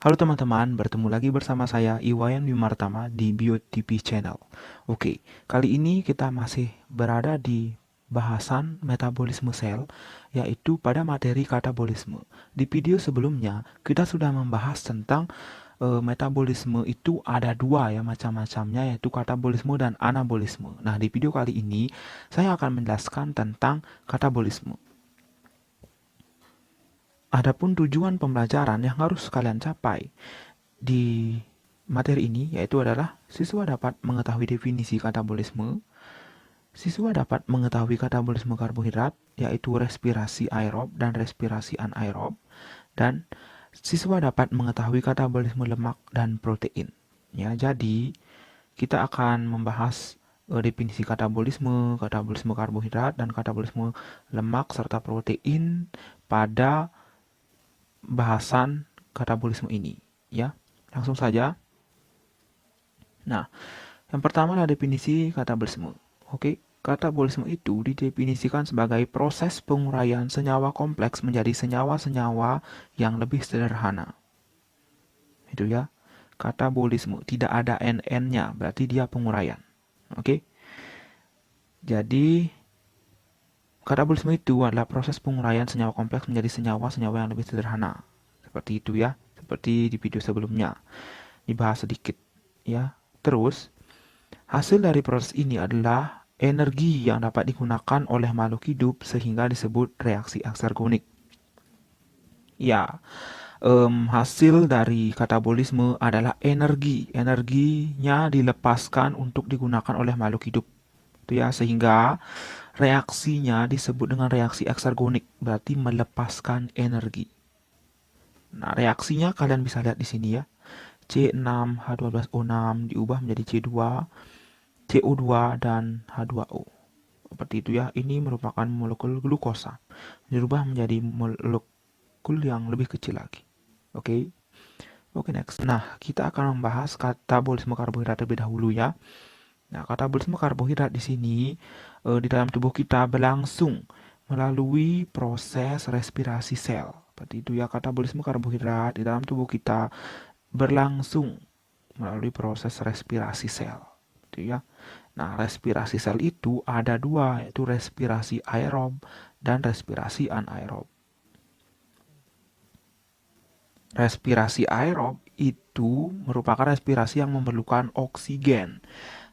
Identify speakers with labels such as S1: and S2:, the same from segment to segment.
S1: Halo teman-teman, bertemu lagi bersama saya Iwayan Wimartama di BioTV Channel. Oke, kali ini kita masih berada di bahasan metabolisme sel, yaitu pada materi katabolisme. Di video sebelumnya, kita sudah membahas tentang metabolisme itu ada dua ya macam-macamnya, yaitu katabolisme dan anabolisme. Nah, di video kali ini, saya akan menjelaskan tentang katabolisme. Adapun tujuan pembelajaran yang harus kalian capai di materi ini yaitu adalah siswa dapat mengetahui definisi katabolisme, siswa dapat mengetahui katabolisme karbohidrat yaitu respirasi aerob dan respirasi anaerob, dan siswa dapat mengetahui katabolisme lemak dan protein. Ya, jadi kita akan membahas definisi katabolisme, katabolisme karbohidrat dan katabolisme lemak serta protein pada bahasan katabolisme ini, ya. Langsung saja. Nah, yang pertama adalah definisi katabolisme. Oke, katabolisme itu didefinisikan sebagai proses penguraian senyawa kompleks menjadi senyawa-senyawa yang lebih sederhana. Itu ya, katabolisme. Tidak ada NN-nya, berarti dia penguraian. Oke, jadi katabolisme itu adalah proses penguraian senyawa kompleks menjadi senyawa-senyawa yang lebih sederhana. Seperti itu ya, seperti di video sebelumnya. Dibahas sedikit ya. Terus, hasil dari proses ini adalah energi yang dapat digunakan oleh makhluk hidup sehingga disebut reaksi eksergonik. Ya, hasil dari katabolisme adalah energi. Energinya dilepaskan untuk digunakan oleh makhluk hidup. Itu ya, sehingga reaksinya disebut dengan reaksi eksergonik, berarti melepaskan energi. Nah, reaksinya kalian bisa lihat di sini ya. C6H12O6 diubah menjadi C2, CO2 dan H2O. Seperti itu ya. Ini merupakan molekul glukosa. Dirubah menjadi molekul yang lebih kecil lagi. Oke. Oke, next. Nah, kita akan membahas katabolisme karbohidrat terlebih dahulu ya. Nah, katabolisme karbohidrat di sini di dalam tubuh kita berlangsung melalui proses respirasi sel. Seperti itu ya, katabolisme karbohidrat di dalam tubuh kita berlangsung melalui proses respirasi sel. Gitu ya. Nah, respirasi sel itu ada dua, yaitu respirasi aerob dan respirasi anaerob. Respirasi aerob itu merupakan respirasi yang memerlukan oksigen.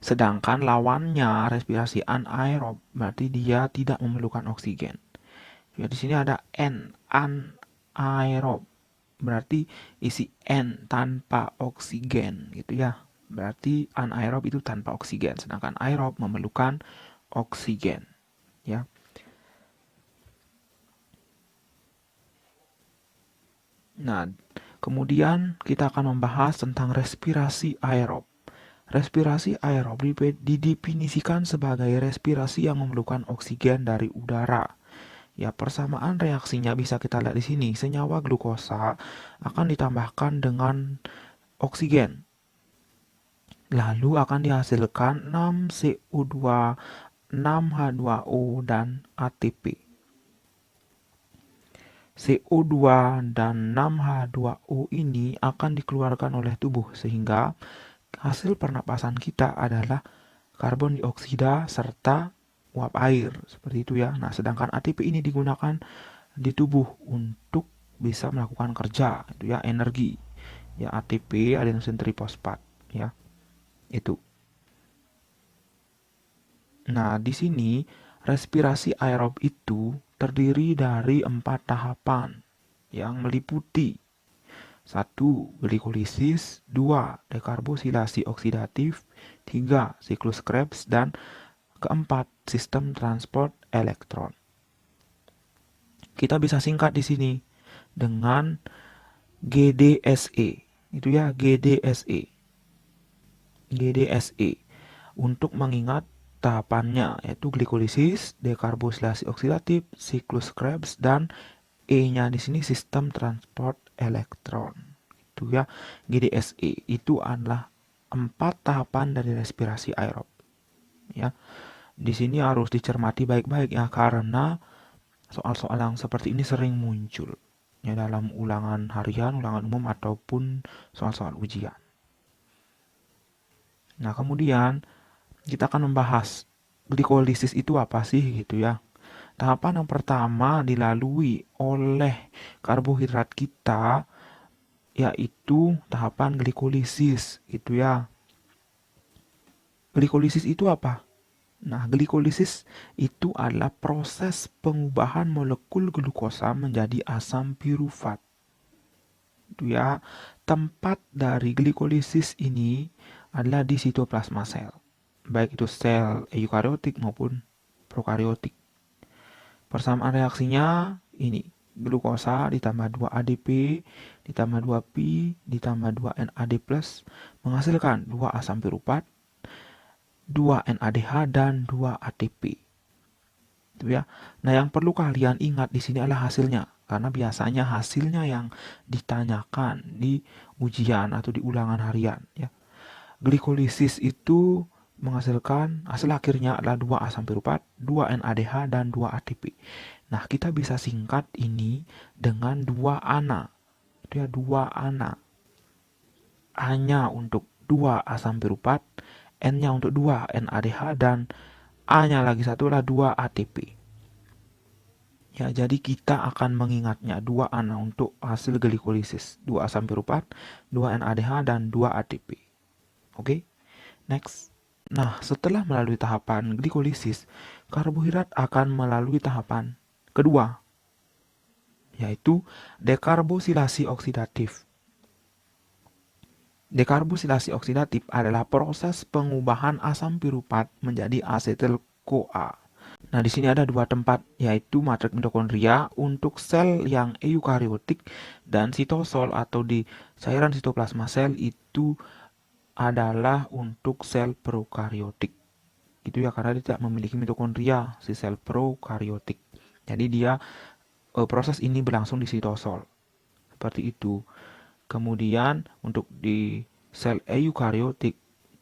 S1: Sedangkan lawannya respirasi anaerob, berarti dia tidak memerlukan oksigen. Ya, di sini ada N, anaerob. Berarti isi N tanpa oksigen gitu ya. Berarti anaerob itu tanpa oksigen, sedangkan aerob memerlukan oksigen ya. Nah, kemudian kita akan membahas tentang respirasi aerob. Respirasi aerob didefinisikan sebagai respirasi yang memerlukan oksigen dari udara. Ya, persamaan reaksinya bisa kita lihat di sini. Senyawa glukosa akan ditambahkan dengan oksigen. Lalu akan dihasilkan 6CO2, 6H2O, dan ATP. CO2 dan 6H2O ini akan dikeluarkan oleh tubuh sehingga hasil pernapasan kita adalah karbon dioksida serta uap air. Seperti itu ya. Nah, sedangkan ATP ini digunakan di tubuh untuk bisa melakukan kerja, itu ya, energi. Ya, ATP adenosin trifosfat ya. Itu. Nah, di sini respirasi aerob itu terdiri dari 4 tahapan yang meliputi 1. Glikolisis, 2. Dekarbosilasi oksidatif, 3. Siklus Krebs, dan keempat, sistem transport elektron. Kita bisa singkat di sini dengan GDSE. Itu ya, GDSE. GDSE. Untuk mengingat tahapannya yaitu glikolisis, dekarbosilasi oksidatif, siklus Krebs, dan E-nya di sini sistem transport elektron. Itu ya, GDSE itu adalah 4 tahapan dari respirasi aerob. Ya, di sini harus dicermati baik-baik ya karena soal-soal yang seperti ini sering muncul. ya dalam ulangan harian, ulangan umum ataupun soal-soal ujian. Nah, kemudian kita akan membahas glikolisis itu apa sih gitu ya. Tahapan yang pertama dilalui oleh karbohidrat kita yaitu tahapan glikolisis gitu ya. Glikolisis itu apa? Nah, glikolisis itu adalah proses pengubahan molekul glukosa menjadi asam pirufat. Itu ya. Tempat dari glikolisis ini adalah di sitoplasma sel. Baik itu sel eukariotik maupun prokariotik. Persamaan reaksinya ini. Glukosa ditambah 2 ADP ditambah 2 Pi ditambah 2 NAD+, menghasilkan 2 asam pirufat, 2 NADH dan 2 ATP. Itu ya. Nah, yang perlu kalian ingat di sini adalah hasilnya, karena biasanya hasilnya yang ditanyakan di ujian atau di ulangan harian ya. Glikolisis itu menghasilkan hasil akhirnya adalah 2 asam pirufat, 2 NADH dan 2 ATP. Nah, kita bisa singkat ini dengan 2 ANA. Itu ya, 2 ANA. A-nya untuk 2 asam pirufat, N-nya untuk 2 NADH dan A-nya lagi satu adalah 2 ATP. Ya, jadi kita akan mengingatnya 2 ANA untuk hasil glikolisis, 2 asam pirufat, 2 NADH dan 2 ATP. Oke? Next. Nah, setelah melalui tahapan glikolisis, karbohidrat akan melalui tahapan kedua, yaitu dekarbosilasi oksidatif. Dekarbosilasi oksidatif adalah proses pengubahan asam pirufat menjadi asetil-CoA. Nah, di sini ada 2 tempat, yaitu matriks mitokondria untuk sel yang eukariotik dan sitosol atau di cairan sitoplasma sel itu adalah untuk sel prokariotik. Gitu ya, karena dia tidak memiliki mitokondria si sel prokariotik. Jadi dia proses ini berlangsung di sitosol. Seperti itu. Kemudian untuk di sel eukariotik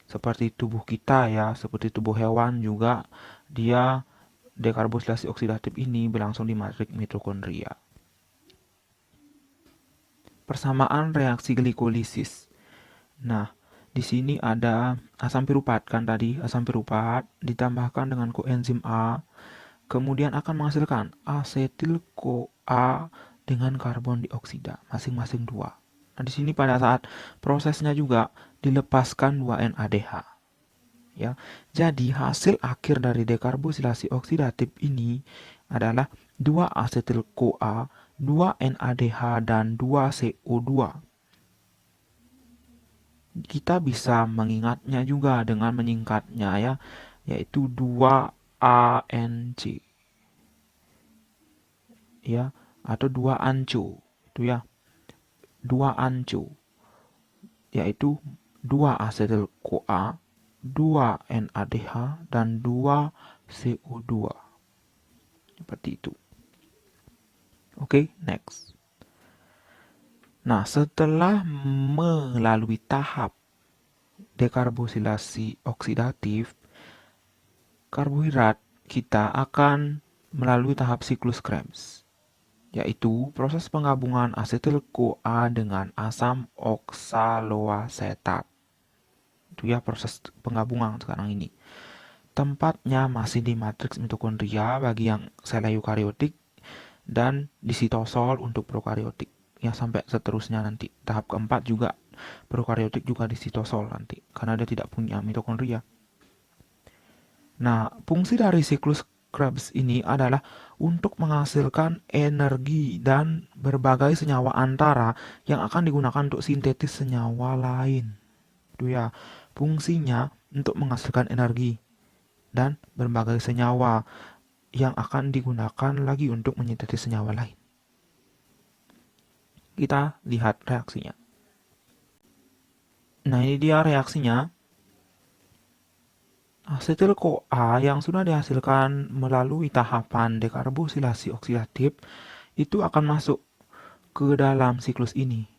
S1: seperti tubuh kita ya, seperti tubuh hewan juga dia dekarbosilasi oksidatif ini berlangsung di matriks mitokondria. Persamaan reaksi glikolisis. Nah, di sini ada asam pirufat kan tadi, asam pirufat ditambahkan dengan koenzim A, kemudian akan menghasilkan asetil-CoA dengan karbon dioksida, masing-masing 2. Nah, di sini pada saat prosesnya juga dilepaskan 2 NADH. Ya. Jadi hasil akhir dari dekarbosilasi oksidatif ini adalah 2 asetil-CoA, 2 NADH dan 2 CO2. Kita bisa mengingatnya juga dengan menyingkatnya ya, yaitu 2 ANC. Ya, atau 2 ANCO. Itu ya. 2 ANCO yaitu 2 asetil-CoA, 2 NADH dan 2 CO2. Seperti itu. Oke, next. Nah, setelah melalui tahap dekarbosilasi oksidatif, karbohidrat kita akan melalui tahap siklus Krebs, yaitu proses penggabungan asetil-CoA dengan asam oksaloasetat. Itu ya proses penggabungan sekarang ini. Tempatnya masih di matriks mitokondria bagi yang sel eukariotik dan di sitosol untuk prokariotik. Ya, sampai seterusnya nanti. Tahap keempat juga prokariotik juga di sitosol nanti karena dia tidak punya mitokondria. Nah, fungsi dari siklus Krebs ini adalah untuk menghasilkan energi dan berbagai senyawa antara yang akan digunakan untuk sintetis senyawa lain. Itu ya, fungsinya untuk menghasilkan energi dan berbagai senyawa yang akan digunakan lagi untuk menyintetis senyawa lain. Kita lihat reaksinya. Nah, ini dia reaksinya. Asetil-CoA yang sudah dihasilkan melalui tahapan dekarbosilasi oksidatif itu akan masuk ke dalam siklus ini.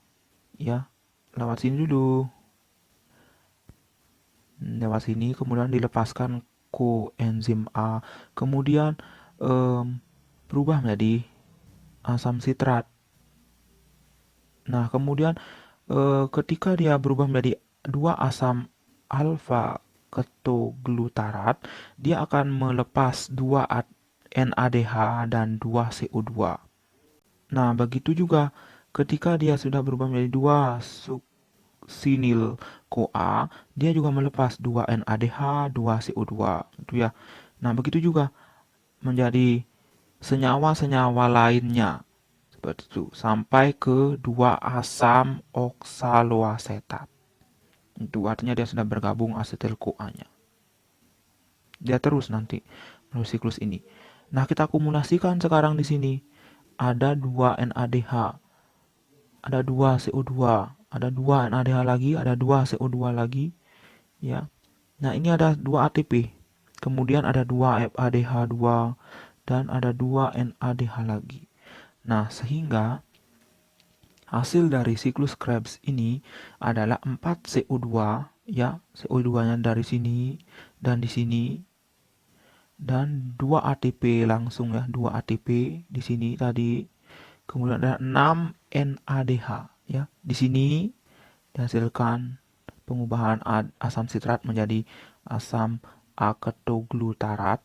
S1: Ya, lewat sini dulu. Lewat sini kemudian dilepaskan koenzim A, kemudian berubah menjadi asam sitrat Nah, kemudian ketika dia berubah menjadi 2 asam alfa ketoglutarat, dia akan melepas 2 NADH dan 2 CO2. Nah, begitu juga ketika dia sudah berubah menjadi 2 succinyl-CoA, dia juga melepas 2 NADH, 2 CO2, gitu ya. Nah, begitu juga menjadi senyawa-senyawa lainnya seperti itu sampai ke 2 asam oksaloasetat. Itu artinya dia sudah bergabung asetil CoA-nya. Dia terus nanti melalui siklus ini. Nah, kita akumulasikan sekarang di sini. Ada 2 NADH, ada 2 CO2, ada 2 NADH lagi, ada 2 CO2 lagi, ya. Nah, ini ada 2 ATP. Kemudian ada 2 FADH2 dan ada 2 NADH lagi. Nah, sehingga hasil dari siklus Krebs ini adalah 4 CO2, ya. CO2-nya dari sini dan di sini, dan 2 ATP langsung, ya, 2 ATP di sini tadi. Kemudian ada 6 NADH, ya. Di sini dihasilkan pengubahan asam sitrat menjadi asam aketoglutarat,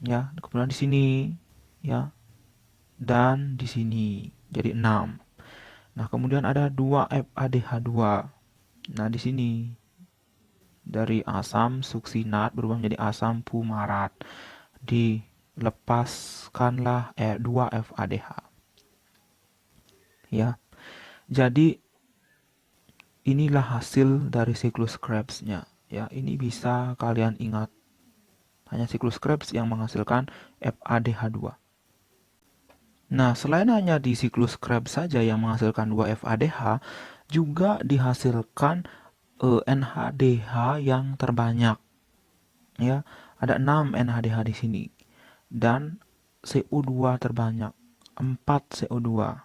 S1: ya. Kemudian di sini, ya, dan di sini jadi 6. Nah, kemudian ada 2 FADH2. Nah, di sini dari asam suksinat berubah menjadi asam fumarat. Dilepaskanlah 2 FADH. Ya. Jadi inilah hasil dari siklus Krebs-nya. Ya, ini bisa kalian ingat. Hanya siklus Krebs yang menghasilkan FADH2. Nah, selain hanya di siklus Krebs saja yang menghasilkan 2 FADH, juga dihasilkan NHDH yang terbanyak. Ya, ada 6 NHDH di sini. Dan CO2 terbanyak, 4 CO2.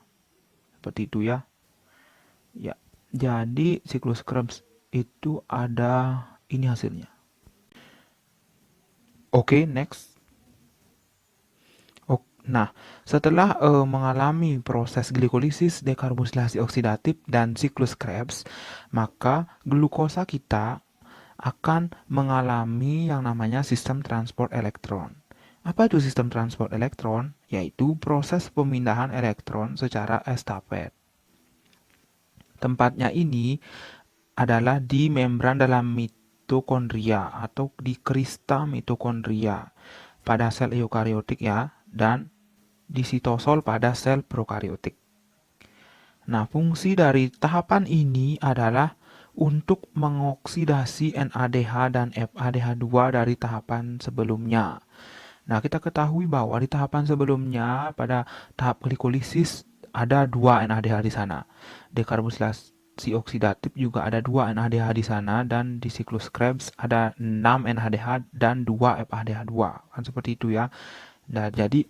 S1: Seperti itu, ya. Ya. Jadi siklus Krebs itu ada ini hasilnya. Oke, next. Nah, setelah mengalami proses glikolisis, dekarbosilasi oksidatif, dan siklus Krebs, maka glukosa kita akan mengalami yang namanya sistem transport elektron. Apa itu sistem transport elektron? Yaitu proses pemindahan elektron secara estafet. Tempatnya ini adalah di membran dalam mitokondria atau di krista mitokondria pada sel eukariotik, ya, dan di sitosol pada sel prokariotik. Nah, fungsi dari tahapan ini adalah untuk mengoksidasi NADH dan FADH2 dari tahapan sebelumnya. Nah, kita ketahui bahwa di tahapan sebelumnya pada tahap glikolisis ada 2 NADH di sana. Dekarbosilasi oksidatif juga ada 2 NADH di sana, dan di siklus Krebs ada 6 NADH dan 2 FADH2. Kan seperti itu, ya. Nah, jadi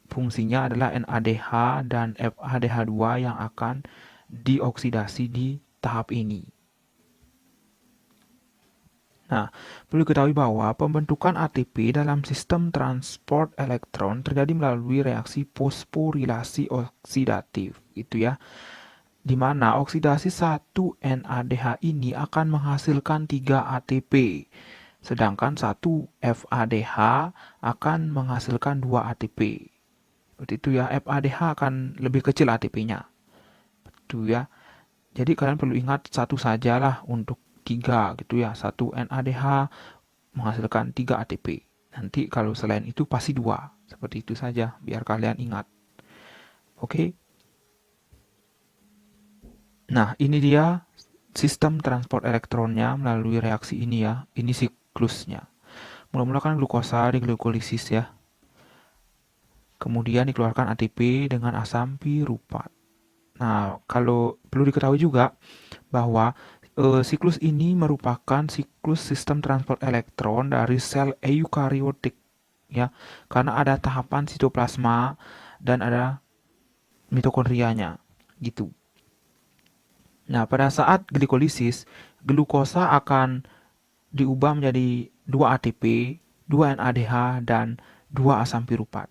S1: fungsinya adalah NADH dan FADH2 yang akan dioksidasi di tahap ini. Nah, perlu diketahui bahwa pembentukan ATP dalam sistem transport elektron terjadi melalui reaksi fosforilasi oksidatif, gitu ya. Di mana oksidasi 1 NADH ini akan menghasilkan 3 ATP, sedangkan 1 FADH akan menghasilkan 2 ATP. Seperti itu, ya. FADH akan lebih kecil ATP-nya. Itu, ya. Jadi kalian perlu ingat satu sajalah untuk 3, gitu ya. 1 NADH menghasilkan 3 ATP. Nanti kalau selain itu pasti 2. Seperti itu saja biar kalian ingat. Oke. Nah, ini dia sistem transport elektronnya melalui reaksi ini, ya. Ini siklusnya. Mula-mula kan glukosa diglikolisis, ya. Kemudian dikeluarkan ATP dengan asam piruvat. Nah, kalau perlu diketahui juga bahwa siklus ini merupakan siklus sistem transport elektron dari sel eukariotik, ya, karena ada tahapan sitoplasma dan ada mitokondrianya, gitu. Nah, pada saat glikolisis, glukosa akan diubah menjadi 2 ATP, 2 NADH, dan 2 asam piruvat.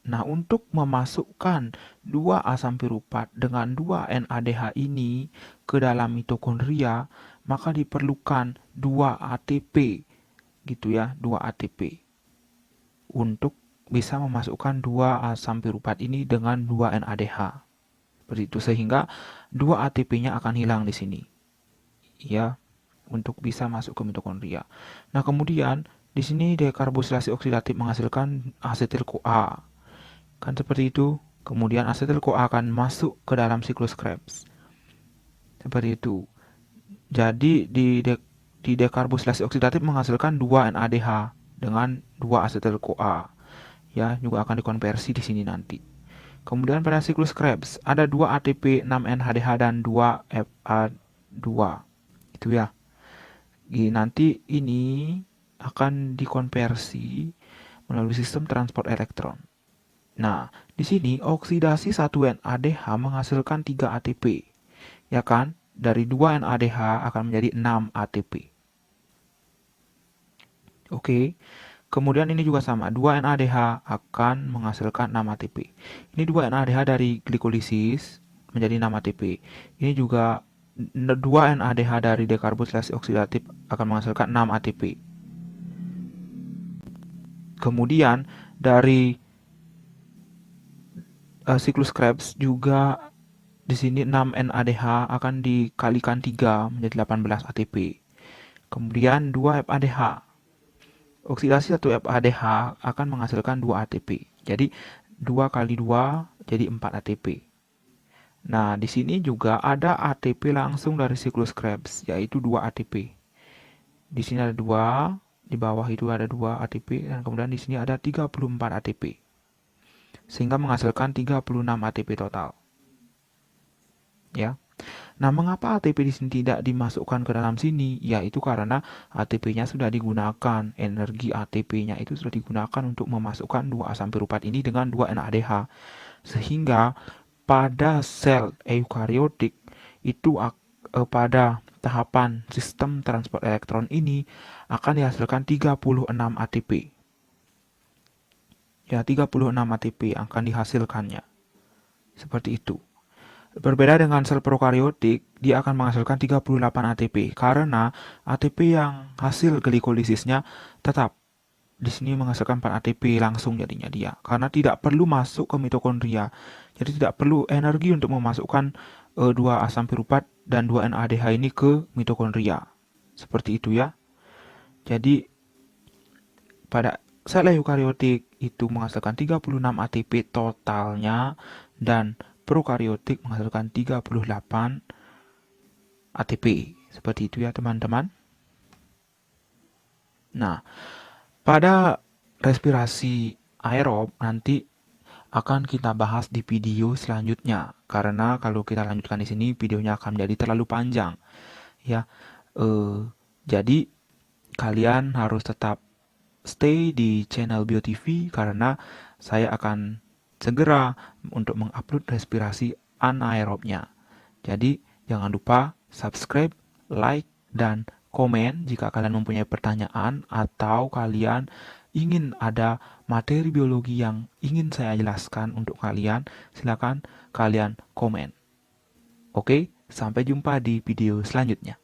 S1: Nah, untuk memasukkan 2 asam piruvat dengan 2 NADH ini ke dalam mitokondria, maka diperlukan 2 ATP, gitu ya, 2 ATP untuk bisa memasukkan 2 asam piruvat ini dengan 2 NADH. Seperti itu, sehingga 2 ATP-nya akan hilang di sini. Ya, untuk bisa masuk ke mitokondria. Nah, kemudian di sini dekarboksilasi oksidatif menghasilkan asetil-CoA. Kan seperti itu. Kemudian asetil-CoA akan masuk ke dalam siklus Krebs. Seperti itu. Jadi di dekarboksilasi oksidatif menghasilkan 2 NADH dengan 2 asetil-CoA. Ya, juga akan dikonversi di sini nanti. Kemudian pada siklus Krebs ada 2 ATP, 6 NADH dan 2 FA2. Itu ya. Nanti ini akan dikonversi melalui sistem transport elektron. Nah, di sini oksidasi 1 NADH menghasilkan 3 ATP. Ya kan? Dari 2 NADH akan menjadi 6 ATP. Oke. Kemudian ini juga sama, 2 NADH akan menghasilkan 6 ATP. Ini 2 NADH dari glikolisis menjadi 6 ATP. Ini juga 2 NADH dari dekarboksilasi oksidatif akan menghasilkan 6 ATP. Kemudian dari siklus Krebs juga di sini 6 NADH akan dikalikan 3 menjadi 18 ATP. Kemudian 2 FADH. Oksidasi 1 FADH akan menghasilkan 2 ATP. Jadi 2 kali 2 jadi 4 ATP. Nah, di sini juga ada ATP langsung dari siklus Krebs, yaitu 2 ATP. Di sini ada 2, di bawah itu ada 2 ATP, dan kemudian di sini ada 34 ATP. Sehingga menghasilkan 36 ATP total. Ya. Nah, mengapa ATP di sini tidak dimasukkan ke dalam sini? Yaitu karena ATP-nya sudah digunakan. Energi ATP-nya itu sudah digunakan untuk memasukkan 2 asam piruvat ini dengan 2 NADH. Sehingga pada sel eukariotik itu pada tahapan sistem transport elektron ini akan dihasilkan 36 ATP. Ya, 36 ATP akan dihasilkannya. Seperti itu. Berbeda dengan sel prokariotik, dia akan menghasilkan 38 ATP karena ATP yang hasil glikolisisnya tetap di sini menghasilkan 4 ATP langsung jadinya dia karena tidak perlu masuk ke mitokondria. Jadi tidak perlu energi untuk memasukkan 2 asam piruvat dan 2 NADH ini ke mitokondria. Seperti itu ya. Jadi pada sel eukariotik itu menghasilkan 36 ATP totalnya dan prokariotik menghasilkan 38 ATP. Seperti itu ya teman-teman. Nah, pada respirasi aerob nanti akan kita bahas di video selanjutnya. Karena kalau kita lanjutkan di sini videonya akan menjadi terlalu panjang. Ya, jadi kalian harus tetap stay di channel BioTV karena saya akan segera untuk mengupload respirasi anaerobnya. Jadi jangan lupa subscribe, like, dan komen jika kalian mempunyai pertanyaan atau kalian ingin ada materi biologi yang ingin saya jelaskan untuk kalian, silakan kalian komen. Oke, sampai jumpa di video selanjutnya.